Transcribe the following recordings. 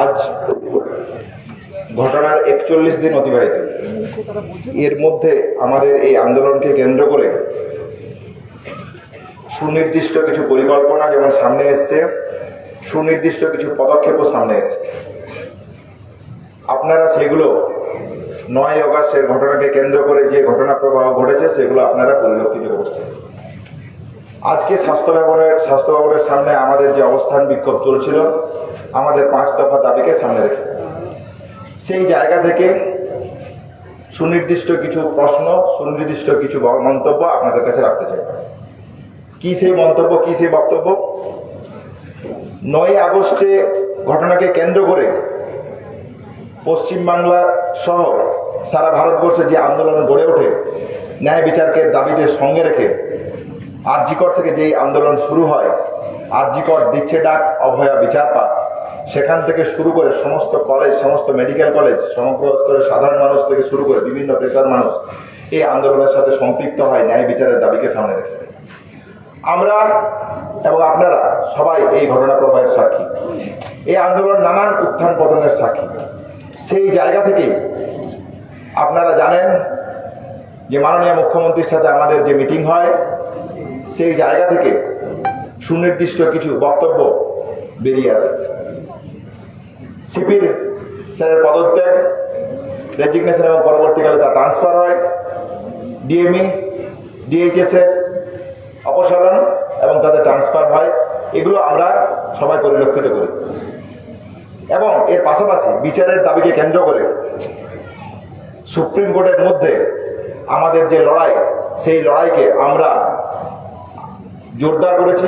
আজ ঘটনার 41 দিন অতিবাহিত। এর মধ্যে আমাদের এই আন্দোলনকে কেন্দ্র করে সুনির্দিষ্ট কিছু পরিকল্পনা যেমন সামনে এসছে, সুনির্দিষ্ট কিছু পদক্ষেপও সামনে এসছে। আপনারা সেগুলো 9 অগাস্টের ঘটনাকে কেন্দ্র করে যে ঘটনা প্রবাহ ঘটেছে সেগুলো আপনারা পরিলক্ষিত করছেন। আজকে স্বাস্থ্য ভবনের সামনে আমাদের যে অবস্থান বিক্ষোভ চলছিল, আমাদের 5 দফা দাবিকে সামনে রেখে সেই জায়গা থেকে সুনির্দিষ্ট কিছু প্রশ্ন, সুনির্দিষ্ট কিছু মন্তব্য আপনাদের কাছে রাখতে চাই। কি সেই মন্তব্য, কি সেই বক্তব্য? 9 আগস্টে ঘটনাকে কেন্দ্র করে পশ্চিমবাংলা সহ সারা ভারতবর্ষে যে আন্দোলন গড়ে ওঠে, ন্যায় বিচারকে দাবিতে সঙ্গে রেখে আরজিকর থেকে যেই আন্দোলন শুরু হয়, আরজিকর দিচ্ছে ডাক, অভয়া বিচার পাক, সেখান থেকে শুরু করে সমস্ত কলেজ, সমস্ত মেডিকেল কলেজ, সমগ্র স্তরের সাধারণ মানুষ থেকে শুরু করে বিভিন্ন পেশার মানুষ এই আন্দোলনের সাথে সম্পৃক্ত হয় ন্যায় বিচারের দাবিকে সামনে রেখে। আমরা এবং আপনারা সবাই এই ঘটনা প্রবাহের সাক্ষী, এই আন্দোলন নানান উত্থান পতনের সাক্ষী। সেই জায়গা থেকে আপনারা জানেন যে মাননীয় মুখ্যমন্ত্রীর সাথে আমাদের যে মিটিং হয়, সেই জায়গা থেকে সুনির্দিষ্ট কিছু বক্তব্য বেরিয়ে আসে। সিপির স্যারের পদত্যাগ, রেজিগনেশন এবং পরবর্তীকালে তার ট্রান্সফার হয়, ডিএমই ডিএইচএস এর অপসারণ এবং তাদের ট্রান্সফার হয়, এগুলো আমরা সবাই পরিলক্ষিত করি। এবং এর পাশাপাশি বিচারের দাবিকে কেন্দ্র করে সুপ্রিম কোর্টের মধ্যে আমাদের যে লড়াই, সেই লড়াইকে আমরা জোরদার করেছি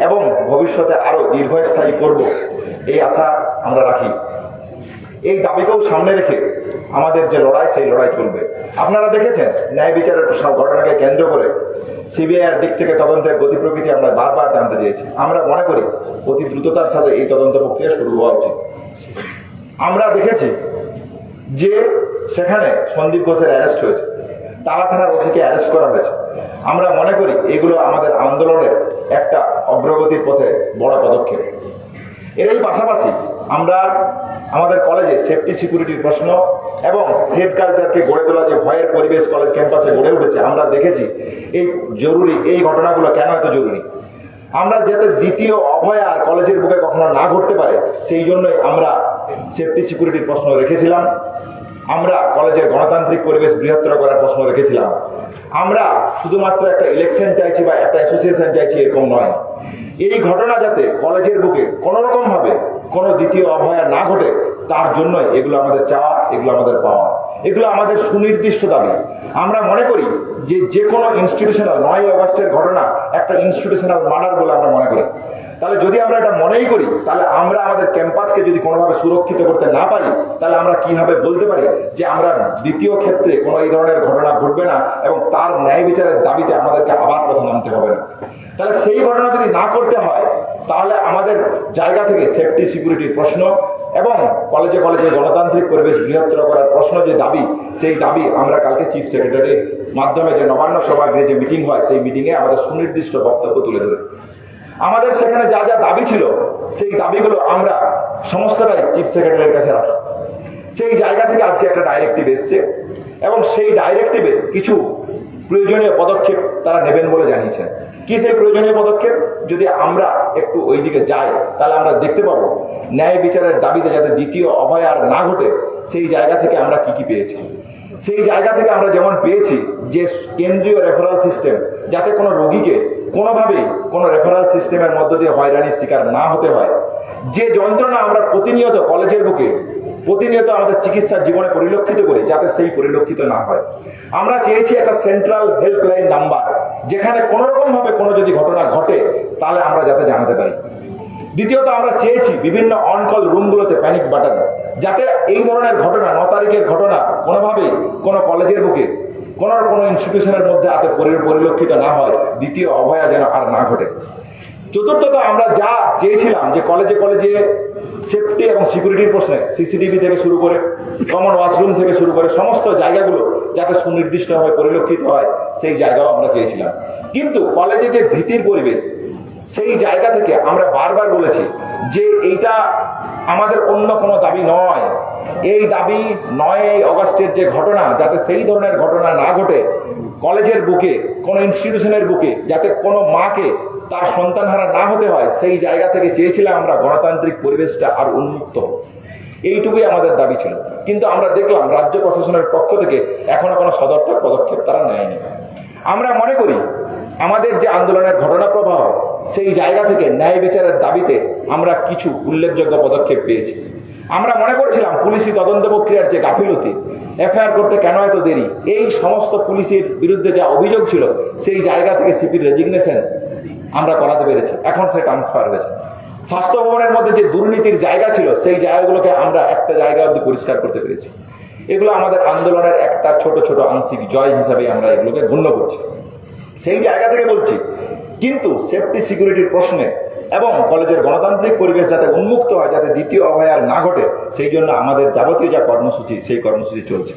এবং ভবিষ্যতে আরো দীর্ঘস্থায়ী করব এই আশা আমরা রাখি। এই দাবিকেও সামনে রেখে আমাদের যে লড়াই, সেই লড়াই চলবে। আপনারা দেখেছেন ন্যায় বিচারের সব ঘটনাকে কেন্দ্র করে সিবিআইয়ের দিক থেকে তদন্তের গতি প্রকৃতি আমরা বারবার জানতে চেয়েছি। আমরা মনে করি অতি দ্রুততার সাথে এই তদন্ত প্রক্রিয়া শুরু হওয়া উচিত। আমরা দেখেছি যে সেখানে সন্দীপ ঘোষের অ্যারেস্ট হয়েছে, তালা থানার ওসিকে অ্যারেস্ট করা হয়েছে। আমরা মনে করি এগুলো আমাদের আন্দোলনের একটা অগ্রগতির পথে বড় পদক্ষেপ। এরই পাশাপাশি আমরা আমাদের কলেজে সেফটি সিকিউরিটির প্রশ্ন এবং হেড কালচারকে গড়ে তোলা, যে ভয়ের পরিবেশ কলেজ ক্যাম্পাসে গড়ে উঠেছে, আমরা দেখেছি এই জরুরি, এই ঘটনাগুলো কেন এত জরুরি। আমরা যাতে দ্বিতীয় অভয়া আর কলেজের বুকে কখনো না ঘটতে পারে, সেই জন্যই আমরা সেফটি সিকিউরিটির প্রশ্ন রেখেছিলাম। আমরা কলেজের গণতান্ত্রিক পরিবেশ বৃহত্তর করার প্রশ্ন রেখেছিলাম। আমরা শুধুমাত্র একটা ইলেকশন চাইছি বা একটা অ্যাসোসিয়েশন চাইছি এরকম নয়। এই ঘটনা যাতে কলেজের বুকে কোনো রকম ভাবে কোনো দ্বিতীয় অভয়া না ঘটে, তার জন্যই এগুলো আমাদের চাওয়া, এগুলো আমাদের পাওয়া, এগুলো আমাদের সুনির্দিষ্ট দাবি। আমরা মনে করি যে কোনো ইনস্টিটিউশনাল 9 আগস্টের ঘটনা একটা ইনস্টিটিউশনাল মার্ডার বলে আমরা মনে করি। তাহলে যদি আমরা এটা মনেই করি, তাহলে আমরা আমাদের ক্যাম্পাসকে যদি কোনোভাবে সুরক্ষিত করতে না পারি, তাহলে আমরা কিভাবে বলতে পারি যে আমরা দ্বিতীয় ক্ষেত্রে কোনো এই ধরনের ঘটনা ঘটবে না এবং তার ন্যায় বিচারের দাবিতে আমাদেরকে আবার পথে নামতে হবে না। তাহলে সেই ঘটনা যদি না করতে হয়, তাহলে আমাদের জায়গা থেকে সেফটি সিকিউরিটির প্রশ্ন এবং কলেজে কলেজে গণতান্ত্রিক পরিবেশ বৃহত্তর করার প্রশ্ন যে দাবি, সেই দাবি আমরা কালকে চিফ সেক্রেটারির মাধ্যমে যে নবান্ন সভাগৃহে যে মিটিং হয়, সেই মিটিংয়ে আমাদের সুনির্দিষ্ট বক্তব্য তুলে ধরে আমাদের সেখানে যা যা দাবি ছিল, সেই দাবিগুলো আমরা সমস্তটাই চিফ সেক্রেটারির কাছে রাখি। সেই জায়গা থেকে আজকে একটা ডাইরেক্টিভ এসছে এবং সেই ডাইরেক্টিভে কিছু প্রয়োজনীয় পদক্ষেপ তারা নেবেন বলে জানিয়েছেন। কি সেই প্রয়োজনীয় পদক্ষেপ? যদি আমরা একটু ওই দিকে যাই, তাহলে আমরা দেখতে পাবো ন্যায় বিচারের দাবিতে যাতে দ্বিতীয় অভয় আর না ঘটে, সেই জায়গা থেকে আমরা কি কি পেয়েছি। সেই জায়গা থেকে আমরা যেমন পেয়েছি যে কেন্দ্রীয় রেফারেল সিস্টেম, যাতে কোনো রোগীকে কোনোভাবেই কোনো রেফারেল সিস্টেমের মধ্য দিয়ে হয়রানির শিকার না হতে হয়। যে যন্ত্রণা আমরা প্রতিনিয়ত কলেজের বুকে প্রতিনিয়ত আমাদের চিকিৎসার জীবনে পরিলক্ষিত করি, যাতে সেই পরিলক্ষিত না হয়। আমরা চেয়েছি একটা সেন্ট্রাল হেল্পলাইন নাম্বার, যেখানে কোনো রকম ভাবে কোনো যদি ঘটনা ঘটে, তাহলে আমরা যাতে জানাতে পারি। দ্বিতীয়ত আমরা চেয়েছি বিভিন্ন অনকল রুমগুলোতে প্যানিক বাটন, যাতে এই ধরনের ঘটনা, 9 তারিখের ঘটনা কোনোভাবেই কোনো কলেজের বুকে কোনো ইনস্টিটিউশনের মধ্যে হাতে পরিলক্ষিত না হয়, দ্বিতীয় অভয়া যেন আর না ঘটে। চতুর্থত আমরা যা চেয়েছিলাম যে কলেজে কলেজে সেফটি এবং সিকিউরিটির প্রশ্নে সিসিটিভি থেকে শুরু করে কমন ওয়াশরুম থেকে শুরু করে সমস্ত জায়গাগুলো যাতে সুনির্দিষ্টভাবে পরিলক্ষিত হয়, সেই জায়গাও আমরা চেয়েছিলাম। কিন্তু কলেজে যে ভীতির পরিবেশ, সেই জায়গা থেকে আমরা বারবার বলেছি যে এইটা আমাদের অন্য কোনো দাবি নয়। এই দাবি 9ই আগস্টের যে ঘটনা, যাতে সেই ধরনের ঘটনা না ঘটে কলেজের বুকে, কোনো ইনস্টিটিউশনের বুকে, যাতে কোনো মাকে তার সন্তানহারা না হতে হয়, সেই জায়গা থেকে চেয়েছিলাম আমরা গণতান্ত্রিক পরিবেশটা আর উন্মুক্ত। এইটুকুই আমাদের দাবি ছিল। কিন্তু আমরা দেখলাম রাজ্য প্রশাসনের পক্ষ থেকে এখনো কোনো সদর্থক পদক্ষেপ তারা নেয়নি। আমরা মনে করি আমাদের যে আন্দোলনের ঘটনা প্রবাহ, সেই জায়গা থেকে ন্যায় বিচারের দাবিতে আমরা কিছু উল্লেখযোগ্য পদক্ষেপ পেয়েছি। আমরা মনে করছিলাম পুলিশি তদন্ত প্রক্রিয়ার যে গাফিলতি, এফআইআর করতে কেন এত দেরি, এই সমস্ত পুলিশের বিরুদ্ধে যা অভিযোগ ছিল সেই জায়গা থেকে সিপির রেজিগনেশন আমরা করাতে পেরেছি, এখন সে ট্রান্সফার হয়েছে। স্বাস্থ্য ভবনের মধ্যে যে দুর্নীতির জায়গা ছিল সেই জায়গাগুলোকে আমরা একটা জায়গা অবধি পরিষ্কার করতে পেরেছি। এগুলো আমাদের আন্দোলনের একটা ছোট ছোট আংশিক জয় হিসাবে আমরা এগুলোকে গণ্য করছি। সেই জায়গা থেকে বলছি, কিন্তু সেফটি সিকিউরিটির প্রশ্নে এবং কলেজের গণতান্ত্রিক পরিবেশ যাতে উন্মুক্ত হয়, যাতে দ্বিতীয় অভয়ার না ঘটে, সেই জন্য আমাদের যাবতীয় যা কর্মসূচি সেই কর্মসূচি চলছে।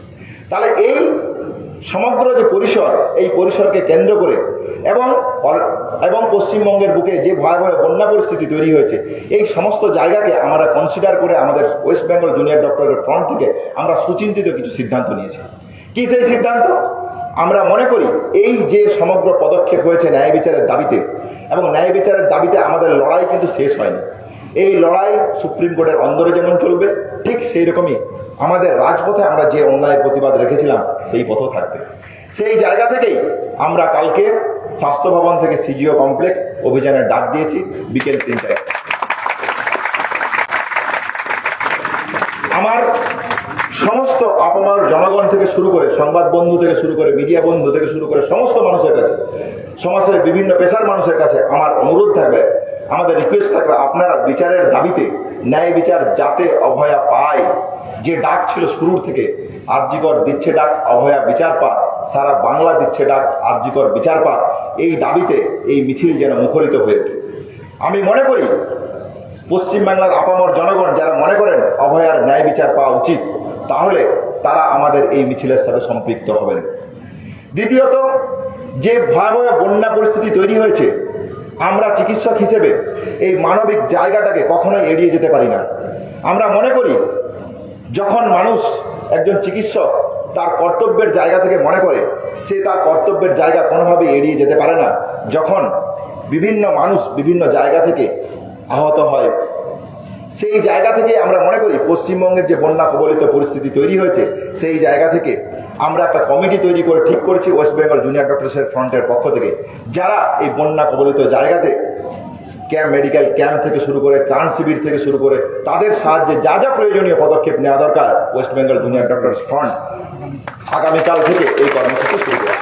তাহলে এই সমগ্র যে পরিসর, এই পরিসরকে কেন্দ্র করে এবং পশ্চিমবঙ্গের বুকে যে ভয়াবহ বন্যা পরিস্থিতি তৈরি হয়েছে, এই সমস্ত জায়গাকে আমরা কনসিডার করে আমাদের ওয়েস্ট বেঙ্গল জুনিয়র ডক্টরের ফ্রন্ট থেকে আমরা সুচিন্তিত কিছু সিদ্ধান্ত নিয়েছি। কি সেই সিদ্ধান্ত? আমরা মনে করি এই যে সমগ্র পদক্ষেপ হয়েছে ন্যায় বিচারের দাবিতে, এবং ন্যায় বিচারের দাবিতে আমাদের লড়াই কিন্তু শেষ হয়নি। এই লড়াই সুপ্রিম কোর্টের অন্দরে যেমন চলবে, ঠিক সেই রকমই আমাদের রাজপথে আমরা যে অন্যায়ের প্রতিবাদ রেখেছিলাম সেই পথও থাকবে। সেই জায়গা থেকেই আমরা কালকে স্বাস্থ্য ভবন থেকে সিজিও কমপ্লেক্স অভিযানের ডাক দিয়েছি বিকেল 3টায়। আমার সমস্ত আপামর জনগণ থেকে শুরু করে, সংবাদ বন্ধু থেকে শুরু করে, মিডিয়া বন্ধু থেকে শুরু করে সমস্ত মানুষের কাছে, সমাজের বিভিন্ন পেশার মানুষের কাছে আমার অনুরোধ থাকবে, আমাদের রিকোয়েস্ট থাকবে, আপনারা বিচারের দাবিতে ন্যায় বিচার যাতে অভয়া পায়, যে ডাক ছিল শুরুর থেকে, আরজিকর দিচ্ছে ডাক অভয়া বিচার পাক, সারা বাংলা দিচ্ছে ডাক আরজিকর বিচার পাক, এই দাবিতে এই মিছিল যেন মুখরিত হয়ে ওঠে। আমি মনে করি পশ্চিমবাংলার আপামর জনগণ যারা মনে করেন অভয়ার ন্যায় বিচার পাওয়া উচিত, তাহলে তারা আমাদের এই মিছিলের সাথে সম্পৃক্ত হবেন। দ্বিতীয়ত, যে ভয়াবহ বন্যা পরিস্থিতি তৈরি হয়েছে, আমরা চিকিৎসক হিসেবে এই মানবিক জায়গাটাকে কখনোই এড়িয়ে যেতে পারি না। আমরা মনে করি যখন মানুষ, একজন চিকিৎসক তার কর্তব্যের জায়গা থেকে মনে করে, সে তার কর্তব্যের জায়গা কোনোভাবে এড়িয়ে যেতে পারে না। যখন বিভিন্ন মানুষ বিভিন্ন জায়গা থেকে আহত হয়, সেই জায়গা থেকে আমরা মনে করি পশ্চিমবঙ্গের যে বন্যা কবলিত পরিস্থিতি তৈরি হয়েছে, সেই জায়গা থেকে আমরা একটা কমিটি তৈরি করে ঠিক করেছি ওয়েস্ট বেঙ্গল জুনিয়র ডক্টরসের ফ্রন্টের পক্ষ থেকে, যারা এই বন্যা কবলিত জায়গাতে মেডিকেল ক্যাম্প থেকে শুরু করে, ত্রাণ শিবির থেকে শুরু করে, তাদের সাহায্যে যা যা প্রয়োজনীয় পদক্ষেপ নেওয়া দরকার, West Bengal junior doctors front আগামীকাল থেকে এই কর্মসূচি শুরু করে।